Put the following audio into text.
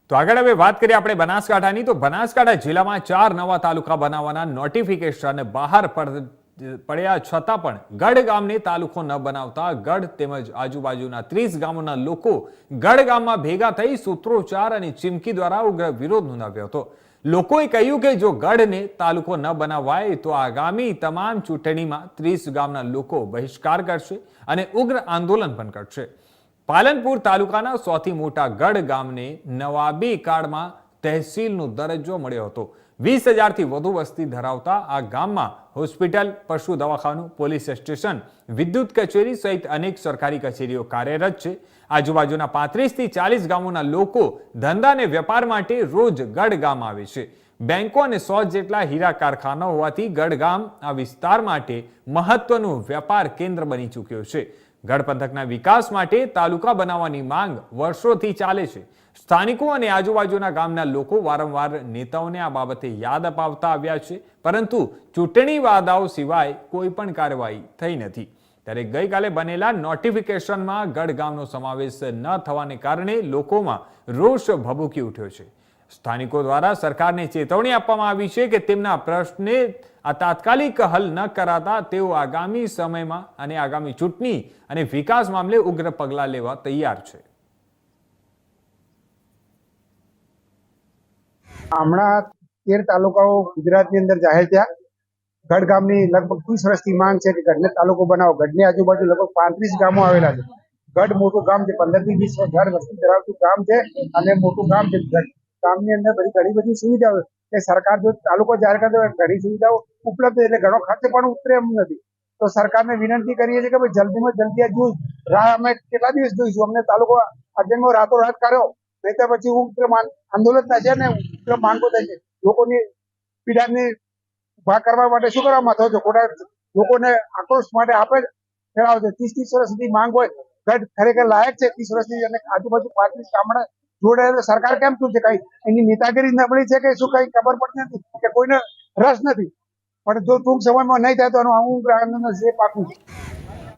તો આગળ હવે વાત કરીએ આપણે બનાસકાંઠાની તો બનાસકાંઠા જિલ્લામાં 4 નવા તાલુકા બનાવવાના નોટિફિકેશન બહાર પડ્યા છતાં પણ ગઢ ગામને તાલુકો ન બનાવતા ગઢ તેમજ આજુબાજુના 30 ગામોના લોકો ગઢ ગામમાં ભેગા થઈ સૂત્રોચ્ચાર અને ચીમકી દ્વારા ઉગ્ર વિરોધ નોંધાવ્યો હતો। લોકોએ કહ્યું કે જો ગઢને તાલુકો ન બનાવાય તો આગામી તમામ ચૂંટણીમાં 30 ગામના લોકો બહિષ્કાર કરશે અને ઉગ્ર આંદોલન પણ કરશે। પાલનપુર તાલુકાના સૌથી મોટા ગઢ ગામને નવાબી કાળમાં તહેસીલનો દરજ્જો મળ્યો હતો। 20,000 થી વધુ વસ્તી ધરાવતા આ ગામમાં હોસ્પિટલ, પશુ દવાખાનું, પોલીસ સ્ટેશન, વિદ્યુત કચેરી સહિત અનેક સરકારી કચેરીઓ કાર્યરત છે। આજુબાજુના 35 થી 40 ગામોના લોકો ધંધા અને વેપાર માટે રોજ ગઢ ગામ આવે છે। બેંકો અને 100 જેટલા હીરા કારખાના હોવાથી ગઢ ગામ આ વિસ્તાર માટે મહત્વનું વેપાર કેન્દ્ર બની ચૂક્યો છે। ગઢ પંથકના વિકાસ માટે તાલુકા બનાવવાની માંગ વર્ષોથી ચાલે છે। સ્થાનિકો અને આજુબાજુના ગામના લોકો વારંવાર નેતાઓને આ બાબતે યાદ અપાવતા આવ્યા છે, પરંતુ ચૂંટણી વાદાઓ સિવાય કોઈ પણ કાર્યવાહી થઈ નથી। ત્યારે ગઈકાલે બનેલા નોટિફિકેશનમાં ગઢ ગામનો સમાવેશ ન થવાને કારણે લોકોમાં રોષ ભભૂકી ઉઠ્યો છે। સ્થાનિકો દ્વારા સરકારને ચેતવણી આપવામાં આવી છે કે તેમના પ્રશ્ને આ તાત્કાલિક હલ ન કરાતા તેઓ આગામી સમયમાં અને આગામી ચૂંટણી અને વિકાસ મામલે ઉગ્ર પગલાં લેવા તૈયાર છે। હમણાં 13 તાલુકાઓ ગુજરાતની અંદર જાહેર થયા। ગઢ ગામની લગભગ 30 વર્ષથી માંગ છે કે ગઢને તાલુકો બનાવો। ગઢની આજુબાજુ લગભગ 35 ગામો આવેલા છે। ગઢ મોટું ગામ છે, 15 થી 20,000 વસ્તી ધરાવતું ગામ છે અને મોટું ગામ છે। ગઢ ગામની અંદર ઘણી બધી સુવિધાઓ કે સરકાર જો તાલુકો જાહેર કરે તો ઘણી સુવિધાઓ ઉપલબ્ધ એટલે ઘણો ખર્ચ પણ ઉતરે એમ નથી। તો સરકારને વિનંતી કરીએ છીએ કે ભાઈ જલ્દીમાં જલ્દી આ રાહ અમે કેટલા દિવસ જોઈશું? અમને તાલુકો અજન્મો રાતોરાત કર્યો, નહીં તો પછી ઉગ્ર આંદોલન થશે ને ઉગ્ર માંગો થશે। લોકોની પીડાને ઉભા કરવા માટે શું કરવામાં થયો છે? ખોટા લોકોને આક્રોશ માટે આપે ફેરાવ છે। 30 વર્ષ સુધી માંગ હોય, ગઢ ખરેખર લાયક છે 30 વર્ષની, અને આજુબાજુ 35 ગામડા જોડે સરકાર કેમ શું છે? કઈ એની નેતાગીરી નબળી છે કે શું? કઈ ખબર પડતી નથી કે કોઈને રસ નથી। પણ જો ટૂંક સમયમાં નહીં થાય તો આનું ઉગ્ર આંદોલન છે પાકું છે।